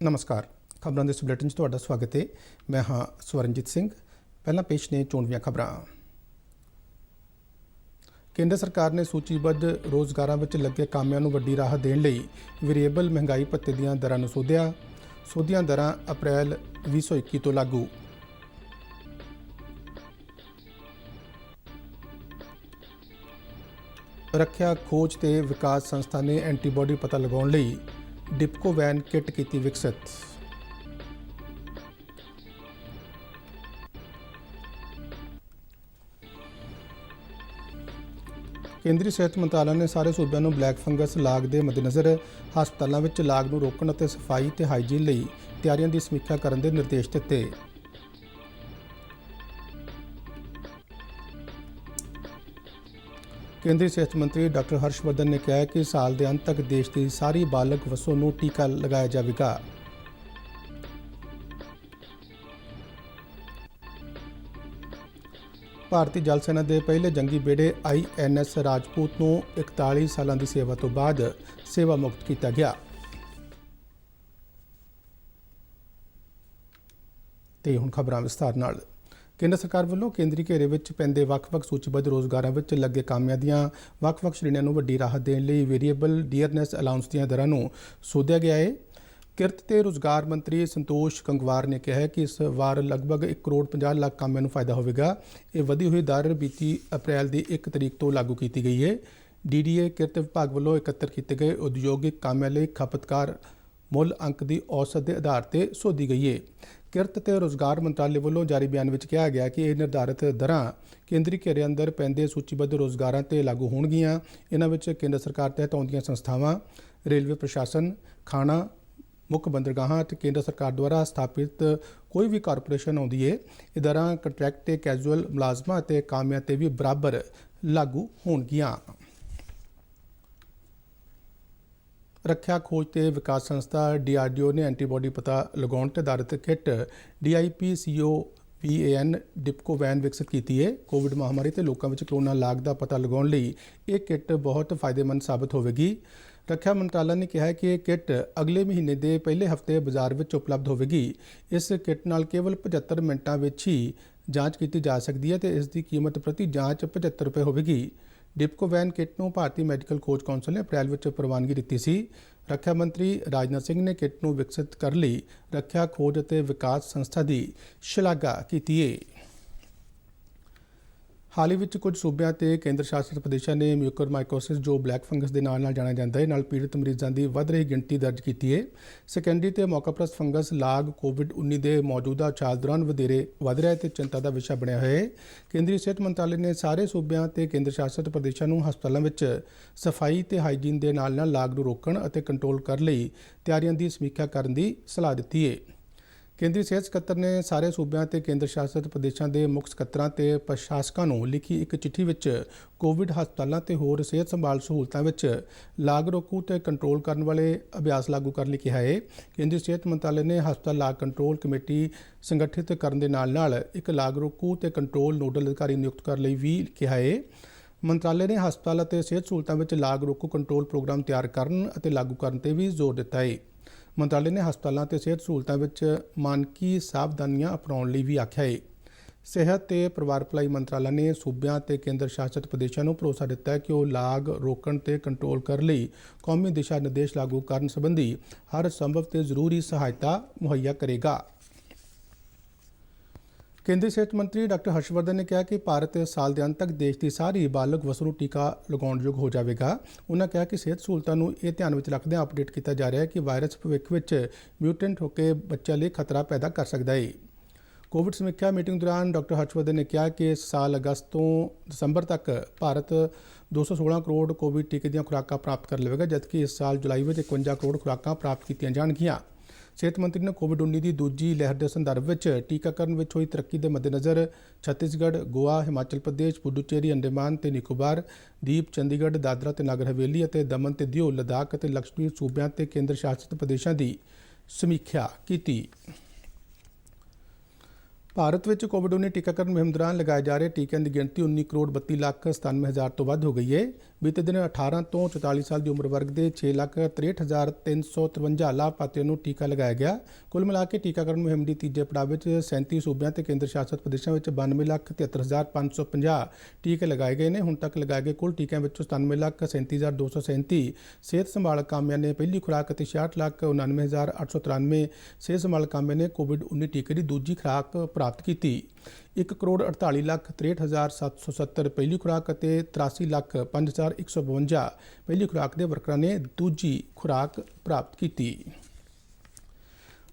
नमस्कार। खबरों के इस बुलेटिन 'ਚ ਤੁਹਾਡਾ स्वागत है। मैं हाँ स्वरनजीत सिंह। पहला पेश ने चोणवीਆਂ खबरां। केंद्र सरकार ने सूचीबद्ध रोज़गारां ਵਿੱਚ ਲੱਗੇ ਕਾਮਿਆਂ ਨੂੰ ਵੱਡੀ ਰਾਹਤ ਦੇਣ ਲਈ ਵੇਰੀਏਬਲ ਮਹਿੰਗਾਈ ਭੱਤੇ ਦੀਆਂ ਦਰਾਂ ਨੂੰ ਸੋਧੀਆਂ ਦਰਾਂ ਅਪ੍ਰੈਲ 2021 ਤੋਂ ਲਾਗੂ। ਰੱਖਿਆ ਖੋਜ ਤੇ ਵਿਕਾਸ ਸੰਸਥਾ ਨੇ ਐਂਟੀਬਾਡੀ ਪਤਾ ਲਗਾਉਣ ਲਈ डिपको वैन किट की विकसित। केंद्रीय सेहत मंत्रालय ने सारे सूबे में ब्लैक फंगस लाग के मद्देनज़र हस्पतालों में लाग को रोकण और सफाई और हाईजीन ਲਈ ਤਿਆਰੀਆਂ की समीक्षा करने के निर्देश दिते। केंद्रीय सेहत मंत्री डॉक्टर हर्षवर्धन ने कहा है कि साल के अंत तक देश की सारी बालग वसों को टीका लगाया जाएगा। भारतीय जल सेना के पहले जंगी बेड़े INS राजपूत को 41 सालों की सेवा तो बाद सेवा मुक्त किया गया। ते हुण खबरां विस्तार नाल। केंद्र सरकार ਵੱਲੋਂ ਕੇਂਦਰੀ ਘੇਰੇ ਵਿੱਚ ਪੈਂਦੇ ਵੱਖ-ਵੱਖ ਸੂਚੀਬੱਧ ਰੋਜ਼ਗਾਰਾਂ ਵਿੱਚ ਲੱਗੇ ਕਾਮਿਆਂ ਦੀਆਂ ਵੱਖ-ਵੱਖ ਸ਼੍ਰੇਣੀਆਂ ਨੂੰ ਵੱਡੀ ਰਾਹਤ ਦੇਣ ਲਈ ਵੇਰੀਏਬਲ ਡੀਅਰਨੈਸ ਅਲਾਊਂਸ ਦੀਆਂ ਦਰਾਂ ਨੂੰ ਸੋਧਿਆ ਗਿਆ ਹੈ। ਕਿਰਤ ਤੇ ਰੁਜ਼ਗਾਰ ਮੰਤਰੀ ਸੰਤੋਸ਼ ਗੰਗਵਾਰ ਨੇ ਕਿਹਾ ਹੈ ਕਿ ਇਸ ਵਾਰ ਲਗਭਗ 1 ਕਰੋੜ 50 ਲੱਖ ਕਾਮਿਆਂ ਨੂੰ ਫਾਇਦਾ ਹੋਵੇਗਾ। ਇਹ ਵਧੀ ਹੋਈ ਦਰ ਬੀਤੀ ਅਪ੍ਰੈਲ ਦੀ 1 ਤਰੀਕ ਤੋਂ ਲਾਗੂ ਕੀਤੀ ਗਈ ਹੈ। DDA ਕਿਰਤ ਵਿਭਾਗ ਵੱਲੋਂ ਇਕੱਤਰ ਕੀਤੇ ਗਏ ਉਦਯੋਗਿਕ ਕਾਮਿਆਂ ਲਈ ਖਪਤਕਾਰ ਮੁੱਲ ਅੰਕ ਦੀ ਔਸਤ ਦੇ ਆਧਾਰ ਤੇ ਸੋਧੀ ਗਈ ਹੈ। ਕਿਰਤ ਤੇ ਰੁਜ਼ਗਾਰ ਮੰਤਰਾਲੇ ਵੱਲੋਂ ਜਾਰੀ ਬਿਆਨ ਵਿੱਚ ਕਿਹਾ ਗਿਆ ਕਿ ਇਹ ਨਿਰਧਾਰਿਤ ਦਰਾਂ ਕੇਂਦਰੀ ਘੇਰੇ ਅੰਦਰ ਪੈਂਦੇ ਸੂਚੀਬੱਧ ਰੋਜ਼ਗਾਰਾਂ ਤੇ ਲਾਗੂ ਹੋਣਗੀਆਂ। ਇਹਨਾਂ ਵਿੱਚ ਕੇਂਦਰ ਸਰਕਾਰ ਤਹਿਤ ਆਉਂਦੀਆਂ ਸੰਸਥਾਵਾਂ, ਰੇਲਵੇ ਪ੍ਰਸ਼ਾਸਨ, ਖਾਣਾ, ਮੁੱਖ ਬੰਦਰਗਾਹਾਂ ਅਤੇ ਕੇਂਦਰ ਸਰਕਾਰ ਦੁਆਰਾ ਸਥਾਪਿਤ ਕੋਈ ਵੀ ਕਾਰਪੋਰੇਸ਼ਨ ਆਉਂਦੀ ਹੈ। ਇਹ ਦਰਾਂ ਕੰਟਰੈਕਟ ਤੇ ਕੈਜੂਅਲ ਮੁਲਾਜ਼ਮਾਂ ਅਤੇ ਕਾਮਿਆਂ ਤੇ ਵੀ ਬਰਾਬਰ ਲਾਗੂ ਹੋਣਗੀਆਂ। ਰੱਖਿਆ ਖੋਜ ਤੇ ਵਿਕਾਸ ਸੰਸਥਾ DRDO ਨੇ ਐਂਟੀਬਾਡੀ ਪਤਾ ਲਗਾਉਣ ਤੇ ਆਧਾਰਿਤ ਕਿਟ DIPCOVAN ਡਿਪਕੋ ਵੈਨ ਵਿਕਸਿਤ ਕੀਤੀ ਹੈ। ਕੋਵਿਡ ਮਹਾਮਾਰੀ ਤੇ ਲੋਕਾਂ ਵਿੱਚ ਕਰੋਨਾ ਲਾਗ ਦਾ ਪਤਾ ਲਗਾਉਣ ਲਈ ਇਹ ਕਿਟ ਬਹੁਤ ਫਾਇਦੇਮੰਦ ਸਾਬਤ ਹੋਵੇਗੀ। ਰੱਖਿਆ ਮੰਤਰਾਲਾ ਨੇ ਕਿਹਾ ਹੈ ਕਿ ਇਹ ਕਿਟ ਅਗਲੇ ਮਹੀਨੇ ਦੇ ਪਹਿਲੇ ਹਫ਼ਤੇ ਬਾਜ਼ਾਰ ਵਿੱਚ ਉਪਲਬਧ ਹੋਵੇਗੀ। ਇਸ ਕਿਟ ਨਾਲ ਕੇਵਲ 75 ਮਿੰਟਾਂ ਵਿੱਚ ਹੀ ਜਾਂਚ ਕੀਤੀ ਜਾ ਸਕਦੀ ਹੈ ਤੇ ਇਸ ਦੀ ਕੀਮਤ ਪ੍ਰਤੀ ਜਾਂਚ 75 ਰੁਪਏ ਹੋਵੇਗੀ। ਡਿਪਕੋ ਵੈਨ ਕਿਟ ਨੂੰ ਭਾਰਤੀ ਮੈਡੀਕਲ ਖੋਜ ਕੌਂਸਲ ਨੇ ਅਪ੍ਰੈਲ ਵਿੱਚ ਪ੍ਰਵਾਨਗੀ ਦਿੱਤੀ ਸੀ। ਰੱਖਿਆ ਮੰਤਰੀ ਰਾਜਨਾਥ ਸਿੰਘ ਨੇ ਕਿਟ ਨੂੰ ਵਿਕਸਿਤ ਕਰਨ ਲਈ ਰੱਖਿਆ ਖੋਜ ਅਤੇ ਵਿਕਾਸ ਸੰਸਥਾ ਦੀ ਸ਼ਲਾਘਾ ਕੀਤੀ ਹੈ। ਹਾਲ ਹੀ ਵਿੱਚ ਕੁਝ ਸੂਬਿਆਂ ਤੇ ਕੇਂਦਰ ਸ਼ਾਸਿਤ ਪ੍ਰਦੇਸ਼ਾਂ ਨੇ ਮਿਊਕਰਮਾਈਕੋਸਿਸ ਜੋ ਬਲੈਕ ਫੰਗਸ ਦੇ ਨਾਲ ਜਾਣਿਆ ਜਾਂਦਾ ਹੈ ਨਾਲ ਪੀੜਤ ਮਰੀਜ਼ਾਂ ਦੀ ਵੱਧ ਰਹੀ ਗਿਣਤੀ ਦਰਜ ਕੀਤੀ ਹੈ। ਸੈਕੰਡਰੀ ਤੇ ਮੌਕਾਪ੍ਰਸਤ ਫੰਗਸ ਲਾਗ COVID-19 ਦੇ ਮੌਜੂਦਾ ਉਛਾਲ ਦੌਰਾਨ ਵਧੇਰੇ ਵਧ ਰਿਹਾ ਤੇ ਚਿੰਤਾ ਦਾ ਵਿਸ਼ਾ ਬਣਿਆ ਹੋਇਆ ਹੈ। ਕੇਂਦਰੀ ਸਿਹਤ ਮੰਤਰਾਲੇ ਨੇ ਸਾਰੇ ਸੂਬਿਆਂ ਤੇ ਕੇਂਦਰ ਸ਼ਾਸਿਤ ਪ੍ਰਦੇਸ਼ਾਂ ਨੂੰ ਹਸਪਤਾਲਾਂ ਵਿੱਚ ਸਫਾਈ ਤੇ ਹਾਈਜੀਨ ਦੇ ਨਾਲ ਲਾਗ ਨੂੰ ਰੋਕਣ ਅਤੇ ਕੰਟਰੋਲ ਕਰਨ ਲਈ ਤਿਆਰੀਆਂ ਦੀ ਸਮੀਖਿਆ ਕਰਨ ਦੀ ਸਲਾਹ ਦਿੱਤੀ ਹੈ। ਕੇਂਦਰੀ ਸਿਹਤ ਸਕੱਤਰ ਨੇ ਸਾਰੇ ਸੂਬਿਆਂ ਤੇ ਕੇਂਦਰ ਸ਼ਾਸਿਤ ਪ੍ਰਦੇਸ਼ਾਂ ਦੇ ਮੁੱਖ ਸਕੱਤਰਾਂ ਤੇ ਪ੍ਰਸ਼ਾਸਕਾਂ ਨੂੰ ਲਿਖੀ ਇੱਕ ਚਿੱਠੀ ਵਿੱਚ ਕੋਵਿਡ ਹਸਪਤਾਲਾਂ ਤੇ ਹੋਰ ਸਿਹਤ ਸੰਭਾਲ ਸਹੂਲਤਾਂ ਵਿੱਚ ਲਾਗ ਰੋਕੂ ਤੇ ਕੰਟਰੋਲ ਕਰਨ ਵਾਲੇ ਅਭਿਆਸ ਲਾਗੂ ਕਰਨ ਲਈ ਕਿਹਾ ਹੈ। ਕੇਂਦਰੀ ਸਿਹਤ ਮੰਤਰਾਲੇ ਨੇ ਹਸਪਤਾਲ ਲਾਗ ਕੰਟਰੋਲ ਕਮੇਟੀ ਸੰਗਠਿਤ ਕਰਨ ਦੇ ਨਾਲ ਇੱਕ ਲਾਗ ਰੋਕੂ ਤੇ ਕੰਟਰੋਲ ਨੋਡਲ ਅਧਿਕਾਰੀ ਨਿਯੁਕਤ ਕਰਨ ਲਈ ਵੀ ਕਿਹਾ ਹੈ। ਮੰਤਰਾਲੇ ਨੇ ਹਸਪਤਾਲ ਅਤੇ ਸਿਹਤ ਸਹੂਲਤਾਂ ਵਿੱਚ ਲਾਗ ਰੋਕੂ ਕੰਟਰੋਲ ਪ੍ਰੋਗਰਾਮ ਤਿਆਰ ਕਰਨ ਅਤੇ ਲਾਗੂ ਕਰਨ ਤੇ ਵੀ ਜ਼ੋਰ ਦਿੱਤਾ ਹੈ। ਮੰਤਰਾਲੇ ਨੇ ਹਸਪਤਾਲਾਂ ਤੇ ਸਿਹਤ ਸਹੂਲਤਾਂ ਵਿੱਚ ਮਾਨਕੀ ਸਾਵਧਾਨੀਆਂ ਅਪਣਾਉਣ ਲਈ ਵੀ ਆਖਿਆ ਹੈ। ਸਿਹਤ ਤੇ ਪਰਿਵਾਰ ਭਲਾਈ ਮੰਤਰਾਲਾ ਨੇ ਸੂਬਿਆਂ ਤੇ ਕੇਂਦਰ ਸ਼ਾਸਿਤ ਪ੍ਰਦੇਸ਼ਾਂ ਨੂੰ ਭਰੋਸਾ ਦਿੱਤਾ ਹੈ ਕਿ ਉਹ ਲਾਗ ਰੋਕਣ ਤੇ ਕੰਟਰੋਲ ਕਰਨ ਲਈ ਕੌਮੀ ਦਿਸ਼ਾ ਨਿਰਦੇਸ਼ ਲਾਗੂ ਕਰਨ ਸੰਬੰਧੀ ਹਰ ਸੰਭਵ ਤੇ ਜ਼ਰੂਰੀ ਸਹਾਇਤਾ ਮੁਹੱਈਆ ਕਰੇਗਾ। ਕੇਂਦਰੀ ਸਿਹਤ ਮੰਤਰੀ ਡਾਕਟਰ ਹਰਸ਼ਵਰਧਨ ਨੇ ਕਿਹਾ ਕਿ ਭਾਰਤ ਇਸ ਸਾਲ ਦੇ ਅੰਤ ਤੱਕ ਦੇਸ਼ ਦੀ ਸਾਰੀ ਬਾਲਗ ਵਸੋਂ ਨੂੰ ਟੀਕਾ ਲਗਾਉਣ ਯੋਗ ਹੋ ਜਾਵੇਗਾ। ਉਹਨਾਂ ਕਿਹਾ ਕਿ ਸਿਹਤ ਸਹੂਲਤਾਂ ਨੂੰ ਇਹ ਧਿਆਨ ਵਿੱਚ ਰੱਖਦਿਆਂ ਅਪਡੇਟ ਕੀਤਾ ਜਾ ਰਿਹਾ ਹੈ ਕਿ ਵਾਇਰਸ ਭਵਿੱਖ ਵਿੱਚ ਮਿਊਟੈਂਟ ਹੋ ਕੇ ਬੱਚਿਆਂ ਲਈ ਖਤਰਾ ਪੈਦਾ ਕਰ ਸਕਦਾ ਹੈ। ਕੋਵਿਡ ਸਮੀਖਿਆ ਮੀਟਿੰਗ ਦੌਰਾਨ ਡਾਕਟਰ ਹਰਸ਼ਵਰਧਨ ਨੇ ਕਿਹਾ ਕਿ ਇਸ ਸਾਲ ਅਗਸਤ ਤੋਂ ਦਸੰਬਰ ਤੱਕ ਭਾਰਤ 216 ਕਰੋੜ ਕੋਵਿਡ ਟੀਕੇ ਦੀਆਂ ਖੁਰਾਕਾਂ ਪ੍ਰਾਪਤ ਕਰ ਲਵੇਗਾ ਜਦਕਿ ਇਸ ਸਾਲ ਜੁਲਾਈ ਵਿੱਚ 51 ਕਰੋੜ ਖੁਰਾਕਾਂ ਪ੍ਰਾਪਤ ਕੀਤੀਆਂ ਜਾਣਗੀਆਂ। ਸਿਹਤ ਮੰਤਰੀ ਨੇ COVID-19 ਦੀ ਦੂਜੀ ਲਹਿਰ ਦੇ ਸੰਦਰਭ ਵਿੱਚ ਟੀਕਾਕਰਨ ਵਿੱਚ ਹੋਈ ਤਰੱਕੀ ਦੇ ਮੱਦੇਨਜ਼ਰ ਛੱਤੀਸਗੜ੍ਹ, ਗੋਆ, ਹਿਮਾਚਲ ਪ੍ਰਦੇਸ਼, ਪੁਡੂਚੇਰੀ, ਅੰਡੇਮਾਨ ਤੇ ਨਿਕੋਬਾਰ ਦੀਪ, ਚੰਡੀਗੜ੍ਹ, ਦਾਦਰਾ ਤੇ ਨਗਰ ਹਵੇਲੀ ਅਤੇ ਦਮਨ ਤੇ ਦਿਊ, ਲੱਦਾਖ ਅਤੇ ਲਕਸ਼ਦ੍ਵੀਪ ਸੂਬਿਆਂ ਤੇ ਕੇਂਦਰ ਸ਼ਾਸਿਤ ਪ੍ਰਦੇਸ਼ਾਂ ਦੀ ਸਮੀਖਿਆ ਕੀਤੀ। ਭਾਰਤ ਵਿੱਚ ਕੋਵਿਡ-19 ਟੀਕਾਕਰਨ ਮੁਹਿੰਮ ਦੌਰਾਨ ਲਗਾਏ ਜਾ ਰਹੇ ਟੀਕਿਆਂ ਦੀ ਗਿਣਤੀ 19 ਕਰੋੜ 32 ਲੱਖ 97 ਹਜ਼ਾਰ ਤੋਂ ਵੱਧ ਹੋ ਗਈ ਹੈ। ਬੀਤੇ ਦਿਨ 18 ਤੋਂ 44 ਸਾਲ ਦੀ ਉਮਰ ਵਰਗ ਦੇ 6,63,353 ਲਾਭਪਾਤਰੀਆਂ ਨੂੰ ਟੀਕਾ ਲਗਾਇਆ ਗਿਆ। ਕੁੱਲ ਮਿਲਾ ਕੇ ਟੀਕਾਕਰਨ ਮੁਹਿੰਮ ਦੀ ਤੀਜੇ ਪੜਾਅ ਵਿੱਚ 37 ਸੂਬਿਆਂ ਤੇ ਕੇਂਦਰ ਸ਼ਾਸਤ ਪ੍ਰਦੇਸ਼ਾਂ ਵਿੱਚ 92,73,550 ਟੀਕੇ ਲਗਾਏ ਗਏ ਨੇ। ਹੁਣ ਤੱਕ ਲਗਾਏ ਗਏ ਕੁੱਲ ਟੀਕਿਆਂ ਵਿੱਚੋਂ 97,37,237 ਸਿਹਤ ਸੰਭਾਲ ਕਾਮਿਆਂ ਨੇ ਪਹਿਲੀ ਖੁਰਾਕ ਅਤੇ 66,99,893 ਸਿਹਤ ਸੰਭਾਲ ਕਾਮਿਆਂ ਨੇ ਕੋਵਿਡ-19 ਟੀਕੇ ਦੀ ਦੂਜੀ ਖੁਰਾਕ ਪ੍ਰਾਪਤ ਕੀਤੀ। 1,48,63,770 ਪਹਿਲੀ ਖੁਰਾਕ ਅਤੇ 83,05,152 ਪਹਿਲੀ ਖੁਰਾਕ ਦੇ ਵਰਕਰਾਂ ਨੇ ਦੂਜੀ ਖੁਰਾਕ ਪ੍ਰਾਪਤ ਕੀਤੀ।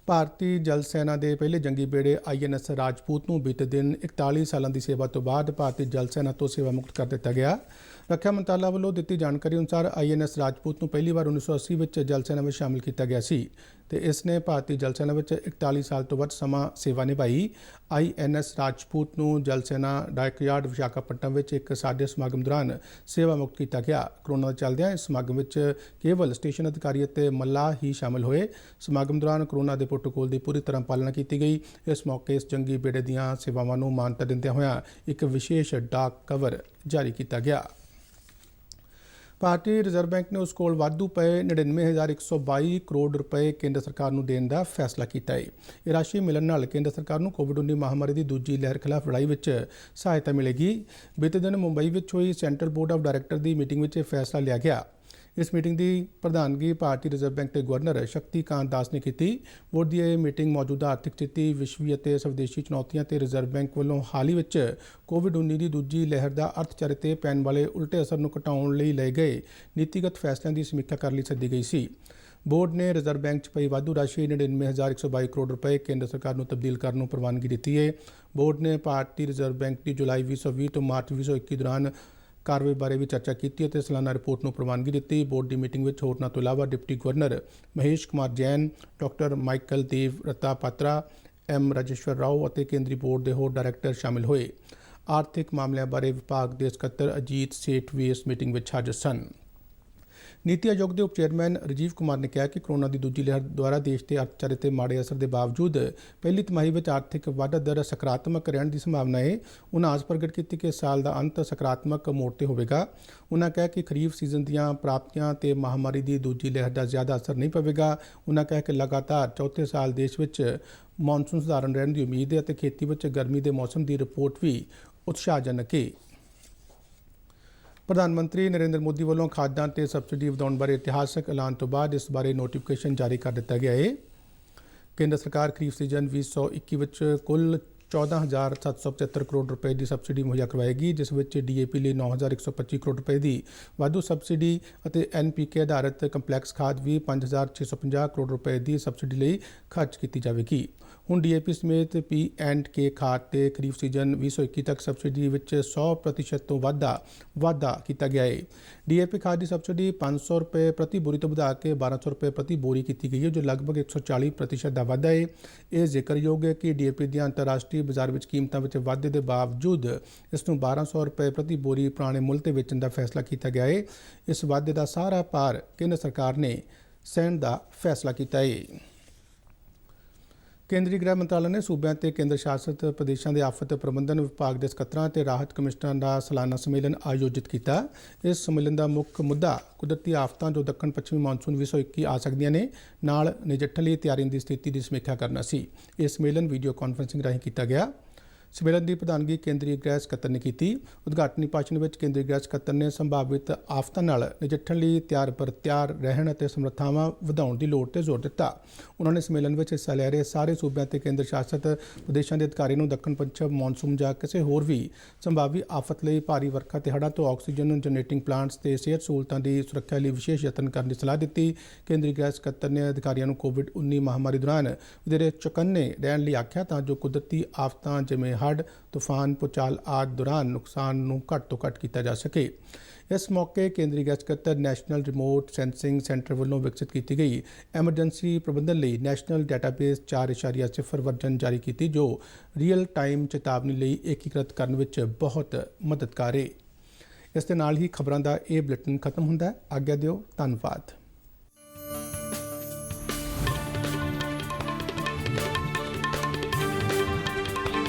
ਭਾਰਤੀ ਜਲ ਸੈਨਾ ਦੇ ਪਹਿਲੇ ਜੰਗੀ ਬੇੜੇ INS ਰਾਜਪੂਤ ਨੂੰ ਬੀਤੇ ਦਿਨ 41 ਸਾਲਾਂ ਦੀ ਸੇਵਾ ਤੋਂ ਬਾਅਦ ਭਾਰਤੀ ਜਲ ਸੈਨਾ ਤੋਂ ਸੇਵਾ ਮੁਕਤ ਕਰ ਦਿੱਤਾ ਗਿਆ। ਰੱਖਿਆ ਮੰਤਰਾਲਾ ਵੱਲੋਂ ਦਿੱਤੀ ਜਾਣਕਾਰੀ ਅਨੁਸਾਰ INS ਰਾਜਪੂਤ ਨੂੰ ਪਹਿਲੀ ਵਾਰ 1980 ਵਿੱਚ ਜਲ ਸੈਨਾ ਵਿੱਚ ਸ਼ਾਮਲ ਕੀਤਾ ਗਿਆ ਸੀ ਤੇ ਇਸ ਨੇ ਭਾਰਤੀ ਜਲ ਸੈਨਾ ਵਿੱਚ 41 ਸਾਲ ਤੋਂ ਵੱਧ ਸਮਾਂ ਸੇਵਾ ਨਿਭਾਈ। INS ਰਾਜਪੂਤ ਨੂੰ ਜਲ ਸੈਨਾ ਡਾਇਕਯਾਰਡ ਵਿਸ਼ਾਖਾਪਟਨਮ ਵਿੱਚ ਇੱਕ ਸਾਦੇ ਸਮਾਗਮ ਦੌਰਾਨ ਸੇਵਾ ਮੁਕਤ ਕੀਤਾ ਗਿਆ। ਕੋਰੋਨਾ ਦੇ ਚੱਲਦਿਆਂ ਇਸ ਸਮਾਗਮ ਵਿੱਚ ਕੇਵਲ ਸਟੇਸ਼ਨ ਅਧਿਕਾਰੀ ਅਤੇ ਮੱਲਾਹ ਹੀ ਸ਼ਾਮਲ ਹੋਏ। ਸਮਾਗਮ ਦੌਰਾਨ ਕੋਰੋਨਾ ਦੇ ਪ੍ਰੋਟੋਕੋਲ ਦੀ ਪੂਰੀ ਤਰ੍ਹਾਂ ਪਾਲਣਾ ਕੀਤੀ ਗਈ। ਇਸ ਮੌਕੇ ਇਸ ਜੰਗੀ ਬੇੜੇ ਦੀਆਂ ਸੇਵਾਵਾਂ ਨੂੰ ਮਾਨਤਾ ਦਿੰਦਿਆਂ ਹੋਇਆਂ ਇੱਕ ਵਿਸ਼ੇਸ਼ ਡਾਕ ਕਵਰ ਜਾਰੀ ਕੀਤਾ ਗਿਆ। ਭਾਰਤੀ ਰਿਜ਼ਰਵ ਬੈਂਕ ਨੇ ਉਸ ਕੋਲ ਵਾਧੂ ਪਏ 99,122 ਕਰੋੜ ਰੁਪਏ ਕੇਂਦਰ ਸਰਕਾਰ ਨੂੰ ਦੇਣ ਦਾ ਫੈਸਲਾ ਕੀਤਾ ਹੈ। ਇਹ ਰਾਸ਼ੀ ਮਿਲਣ ਨਾਲ ਕੇਂਦਰ ਸਰਕਾਰ ਨੂੰ ਕੋਵਿਡ-19 ਮਹਾਮਾਰੀ ਦੀ ਦੂਜੀ ਲਹਿਰ ਖਿਲਾਫ ਲੜਾਈ ਵਿੱਚ ਸਹਾਇਤਾ ਮਿਲੇਗੀ। ਬੀਤੇ ਦਿਨ ਮੁੰਬਈ ਵਿੱਚ ਹੋਈ central board of director the meeting ਵਿੱਚ ਇਹ ਫੈਸਲਾ ਲਿਆ ਗਿਆ। ਇਸ ਮੀਟਿੰਗ ਦੀ ਪ੍ਰਧਾਨਗੀ ਭਾਰਤੀ ਰਿਜ਼ਰਵ ਬੈਂਕ ਦੇ ਗਵਰਨਰ ਸ਼ਕਤੀਕਾਂਤ ਦਾਸ ਨੇ ਕੀਤੀ। ਬੋਰਡ ਦੀ ਇਹ ਮੀਟਿੰਗ ਮੌਜੂਦਾ ਆਰਥਿਕ ਸਥਿਤੀ, ਵਿਸ਼ਵੀ ਅਤੇ ਸਵਦੇਸ਼ੀ ਚੁਣੌਤੀਆਂ ਤੇ ਰਿਜ਼ਰਵ ਬੈਂਕ ਵੱਲੋਂ ਹਾਲ ਹੀ ਵਿੱਚ ਕੋਵਿਡ-19 ਦੀ ਦੂਜੀ ਲਹਿਰ ਦਾ ਅਰਥਚਾਰੇ ਤੇ ਪੈਣ ਵਾਲੇ ਉਲਟੇ ਅਸਰ ਨੂੰ ਘਟਾਉਣ ਲਈ ਲਏ ਗਏ ਨੀਤੀਗਤ ਫੈਸਲਿਆਂ ਦੀ ਸਮੀਖਿਆ ਕਰਨ ਲਈ ਸੱਦੀ ਗਈ ਸੀ। ਬੋਰਡ ਨੇ ਰਿਜ਼ਰਵ ਬੈਂਕ 'ਚ ਪਈ ਵਾਧੂ ਰਾਸ਼ੀ 99,122 ਕਰੋੜ ਰੁਪਏ ਕੇਂਦਰ ਸਰਕਾਰ ਨੂੰ ਤਬਦੀਲ ਕਰਨ ਨੂੰ ਪ੍ਰਵਾਨਗੀ ਦਿੱਤੀ ਹੈ। ਬੋਰਡ ਨੇ ਭਾਰਤੀ ਰਿਜ਼ਰਵ ਬੈਂਕ ਦੀ ਜੁਲਾਈ 2020 ਤੋਂ ਮਾਰਚ 2021 ਦੌਰਾਨ ਕਾਰਵਾਈ ਬਾਰੇ ਵੀ ਚਰਚਾ ਕੀਤੀ ਅਤੇ ਸਾਲਾਨਾ ਰਿਪੋਰਟ ਨੂੰ ਪ੍ਰਵਾਨਗੀ ਦਿੱਤੀ। ਬੋਰਡ ਦੀ ਮੀਟਿੰਗ ਵਿੱਚ ਹੋਰਨਾਂ ਤੋਂ ਇਲਾਵਾ deputy governor Mahesh Kumar Jain, doctor Michael Debabrata Patra, M Rajeshwar Rao ਅਤੇ ਕੇਂਦਰੀ ਬੋਰਡ ਦੇ ਹੋਰ ਡਾਇਰੈਕਟਰ ਸ਼ਾਮਿਲ ਹੋਏ। ਆਰਥਿਕ ਮਾਮਲਿਆਂ ਬਾਰੇ ਵਿਭਾਗ ਦੇ ਸਕੱਤਰ ਅਜੀਤ ਸੇਠ ਵੀ ਇਸ ਮੀਟਿੰਗ ਵਿੱਚ ਹਾਜ਼ਰ ਸਨ। ਨੀਤੀ ਆਯੋਗ ਦੇ ਉਪ ਚੇਅਰਮੈਨ ਰਾਜੀਵ ਕੁਮਾਰ ਨੇ ਕਿਹਾ ਕਿ ਕੋਰੋਨਾ ਦੀ ਦੂਜੀ ਲਹਿਰ ਦੁਆਰਾ ਦੇਸ਼ ਦੇ ਅਰਥਚਾਰੇ ਤੇ ਮਾੜੇ ਅਸਰ ਦੇ ਬਾਵਜੂਦ ਪਹਿਲੀ ਤਿਮਾਹੀ ਵਿੱਚ ਆਰਥਿਕ ਵਾਧਾ ਦਰ ਸਕਾਰਾਤਮਕ ਰਹਿਣ ਦੀ ਸੰਭਾਵਨਾ ਹੈ। ਉਨ੍ਹਾਂ ਆਸ ਪ੍ਰਗਟ ਕੀਤੀ ਕਿ ਸਾਲ ਦਾ ਅੰਤ ਸਕਾਰਾਤਮਕ ਮੋੜ ਤੇ ਹੋਵੇਗਾ। ਉਨ੍ਹਾਂ ਕਿਹਾ ਕਿ ਖਰੀਫ ਸੀਜ਼ਨ ਦੀਆਂ ਪ੍ਰਾਪਤੀਆਂ ਤੇ ਮਹਾਮਾਰੀ ਦੀ ਦੂਜੀ ਲਹਿਰ ਦਾ ਜ਼ਿਆਦਾ ਅਸਰ ਨਹੀਂ ਪਵੇਗਾ। ਉਨ੍ਹਾਂ ਕਿਹਾ ਕਿ ਲਗਾਤਾਰ ਚੌਥੇ ਸਾਲ ਦੇਸ਼ ਵਿੱਚ ਮੌਨਸੂਨ ਸਧਾਰਨ ਰਹਿਣ ਦੀ ਉਮੀਦ ਹੈ ਅਤੇ ਖੇਤੀ ਵਿੱਚ ਗਰਮੀ ਦੇ ਮੌਸਮ ਦੀ ਰਿਪੋਰਟ ਵੀ ਉਤਸ਼ਾਹਜਨਕ ਹੈ। ਪ੍ਰਧਾਨ ਮੰਤਰੀ ਨਰਿੰਦਰ ਮੋਦੀ ਵੱਲੋਂ ਖਾਦਾਂ ਤੇ ਸਬਸਿਡੀ ਵਧਾਉਣ ਬਾਰੇ ਇਤਿਹਾਸਕ ਐਲਾਨ ਤੋਂ ਬਾਅਦ ਇਸ ਬਾਰੇ ਨੋਟੀਫਿਕੇਸ਼ਨ ਜਾਰੀ ਕਰ ਦਿੱਤਾ ਗਿਆ ਹੈ। ਕੇਂਦਰ ਸਰਕਾਰ ਖਰੀਫ ਸੀਜ਼ਨ 2021 ਵਿੱਚ ਕੁੱਲ 14,775 ਕਰੋੜ ਰੁਪਏ ਦੀ ਸਬਸਿਡੀ ਮੁਹੱਈਆ ਕਰਵਾਏਗੀ, ਜਿਸ ਵਿੱਚ DAP ਲਈ 9,125 ਕਰੋੜ ਰੁਪਏ ਦੀ ਵਾਧੂ ਸਬਸਿਡੀ ਅਤੇ NPK ਆਧਾਰਿਤ ਕੰਪਲੈਕਸ ਖਾਦ ਵੀ 5,650 ਕਰੋੜ ਰੁਪਏ ਦੀ ਸਬਸਿਡੀ ਲਈ ਖਰਚ ਕੀਤੀ ਜਾਵੇਗੀ। ਹੁਣ DAP ਸਮੇਤ P&K ਖਾਦ ਤੇ ਖਰੀਫ ਸੀਜ਼ਨ 2021 ਤੱਕ ਸਬਸਿਡੀ ਵਿੱਚ 100% ਤੋਂ ਵਾਧਾ ਕੀਤਾ ਗਿਆ ਹੈ। DAP ਖਾਦ ਦੀ ਸਬਸਿਡੀ 500 ਰੁਪਏ ਪ੍ਰਤੀ ਬੋਰੀ ਤੋਂ ਵਧਾ ਕੇ 1,200 ਰੁਪਏ ਪ੍ਰਤੀ ਬੋਰੀ ਕੀਤੀ ਗਈ ਹੈ, ਜੋ ਲਗਭਗ 140% ਦਾ ਵਾਧਾ ਹੈ। ਇਹ ਜ਼ਿਕਰਯੋਗ ਹੈ ਕਿ DAP ਦੀਆਂ ਅੰਤਰਰਾਸ਼ਟਰੀ ਬਾਜ਼ਾਰ ਵਿੱਚ ਕੀਮਤਾਂ ਵਿੱਚ ਵਾਧੇ ਦੇ ਬਾਵਜੂਦ ਇਸ ਨੂੰ 1,200 ਰੁਪਏ ਪ੍ਰਤੀ ਬੋਰੀ ਪੁਰਾਣੇ ਮੁੱਲ ਤੇ ਵੇਚਣ ਦਾ ਫੈਸਲਾ ਕੀਤਾ ਗਿਆ ਹੈ। ਇਸ ਵਾਧੇ ਦਾ ਸਾਰਾ ਭਾਰ ਕੇਂਦਰ ਸਰਕਾਰ ਨੇ ਸਹਿਣ ਦਾ ਫੈਸਲਾ ਕੀਤਾ ਹੈ। ਕੇਂਦਰੀ ਗ੍ਰਹਿ ਮੰਤਰਾਲਾ ਨੇ ਸੂਬਿਆਂ ਤੇ ਕੇਂਦਰ ਸ਼ਾਸਤ ਪ੍ਰਦੇਸ਼ਾਂ ਦੇ ਆਫਤ ਪ੍ਰਬੰਧਨ ਵਿਭਾਗ ਦੇ ਸਕੱਤਰਾਂ ਤੇ ਰਾਹਤ ਕਮਿਸ਼ਨਰਾਂ ਦਾ ਸਾਲਾਨਾ ਸੰਮੇਲਨ ਆਯੋਜਿਤ ਕੀਤਾ। ਇਸ ਸੰਮੇਲਨ ਦਾ ਮੁੱਖ ਮੁੱਦਾ ਕੁਦਰਤੀ ਆਫਤਾਂ ਜੋ ਦੱਖਣ ਪੱਛਮੀ ਮਾਨਸੂਨ 2021 ਆ ਸਕਦੀਆਂ ਨੇ ਨਾਲ ਨਜਿੱਠਣ ਲਈ ਤਿਆਰੀਆਂ ਦੀ ਸਥਿਤੀ ਦੀ ਸਮੀਖਿਆ ਕਰਨਾ ਸੀ। ਇਹ ਸੰਮੇਲਨ ਵੀਡੀਓ ਕਾਨਫਰੰਸਿੰਗ ਰਾਹੀਂ ਕੀਤਾ ਗਿਆ। ਸੰਮੇਲਨ ਦੀ ਪ੍ਰਧਾਨਗੀ ਕੇਂਦਰੀ ਗ੍ਰਹਿ ਸਕੱਤਰ ਨੇ ਕੀਤੀ। ਉਦਘਾਟਨੀ ਭਾਸ਼ਣ ਵਿੱਚ ਕੇਂਦਰੀ ਗ੍ਰਹਿ ਸਕੱਤਰ ਨੇ ਸੰਭਾਵਿਤ ਆਫਤਾਂ ਨਾਲ ਨਜਿੱਠਣ ਲਈ ਤਿਆਰ ਰਹਿਣ ਅਤੇ ਸਮਰੱਥਾਵਾਂ ਵਧਾਉਣ ਦੀ ਲੋੜ ਤੇ ਜ਼ੋਰ ਦਿੱਤਾ। ਉਹਨਾਂ ਨੇ ਸੰਮੇਲਨ ਵਿੱਚ ਹਿੱਸਾ ਲੈ ਰਹੇ ਸਾਰੇ ਸੂਬਿਆਂ ਤੇ ਕੇਂਦਰ ਸ਼ਾਸਤ ਪ੍ਰਦੇਸ਼ਾਂ ਦੇ ਅਧਿਕਾਰੀਆਂ ਨੂੰ ਦੱਖਣ ਪੱਛਮ ਮੌਨਸੂਨ ਜਾਂ ਕਿਸੇ ਹੋਰ ਵੀ ਸੰਭਾਵੀ ਆਫਤ ਲਈ ਭਾਰੀ ਵਰਖਾ ਤੇ ਹੜ੍ਹਾਂ ਤੋਂ ਆਕਸੀਜਨ ਜਨਰੇਟਿੰਗ ਪਲਾਂਟਸ ਤੇ ਸਿਹਤ ਸਹੂਲਤਾਂ ਦੀ ਸੁਰੱਖਿਆ ਲਈ ਵਿਸ਼ੇਸ਼ ਯਤਨ ਕਰਨ ਦੀ ਸਲਾਹ ਦਿੱਤੀ। ਕੇਂਦਰੀ ਗ੍ਰਹਿ ਸਕੱਤਰ ਨੇ ਅਧਿਕਾਰੀਆਂ ਨੂੰ ਕੋਵਿਡ-19 ਮਹਾਮਾਰੀ ਦੌਰਾਨ ਵਧੇਰੇ ਚੁਕੰਨੇ ਰਹਿਣ ਲਈ ਆਖਿਆ ਤਾਂ ਜੋ ਕੁਦਰਤੀ ਆਫਤਾਂ ਜਿਵੇਂ ਹੜ੍ਹ, ਤੂਫਾਨ, ਭੂਚਾਲ ਆਦਿ ਦੌਰਾਨ ਨੁਕਸਾਨ ਨੂੰ ਘੱਟ ਤੋਂ ਘੱਟ ਕੀਤਾ ਜਾ ਸਕੇ। ਇਸ ਮੌਕੇ ਕੇਂਦਰੀ ਗ੍ਰਹਿ ਸਕੱਤਰ ਨੈਸ਼ਨਲ ਰਿਮੋਟ ਸੈਂਸਿੰਗ ਸੈਂਟਰ ਵੱਲੋਂ ਵਿਕਸਿਤ ਕੀਤੀ ਗਈ ਐਮਰਜੈਂਸੀ ਪ੍ਰਬੰਧਨ ਲਈ ਨੈਸ਼ਨਲ ਡਾਟਾਬੇਸ 4.0 ਵਰਜ਼ਨ ਜਾਰੀ ਕੀਤੀ, ਜੋ ਰੀਅਲ ਟਾਈਮ ਚੇਤਾਵਨੀ ਲਈ ਏਕੀਕ੍ਰਿਤ ਕਰਨ ਵਿੱਚ ਬਹੁਤ ਮਦਦਗਾਰ ਹੈ। ਇਸ ਦੇ ਨਾਲ ਹੀ ਖਬਰਾਂ ਦਾ ਇਹ ਬੁਲੇਟਿਨ ਖਤਮ ਹੁੰਦਾ ਹੈ। ਆਗਿਆ ਦਿਓ। ਧੰਨਵਾਦ।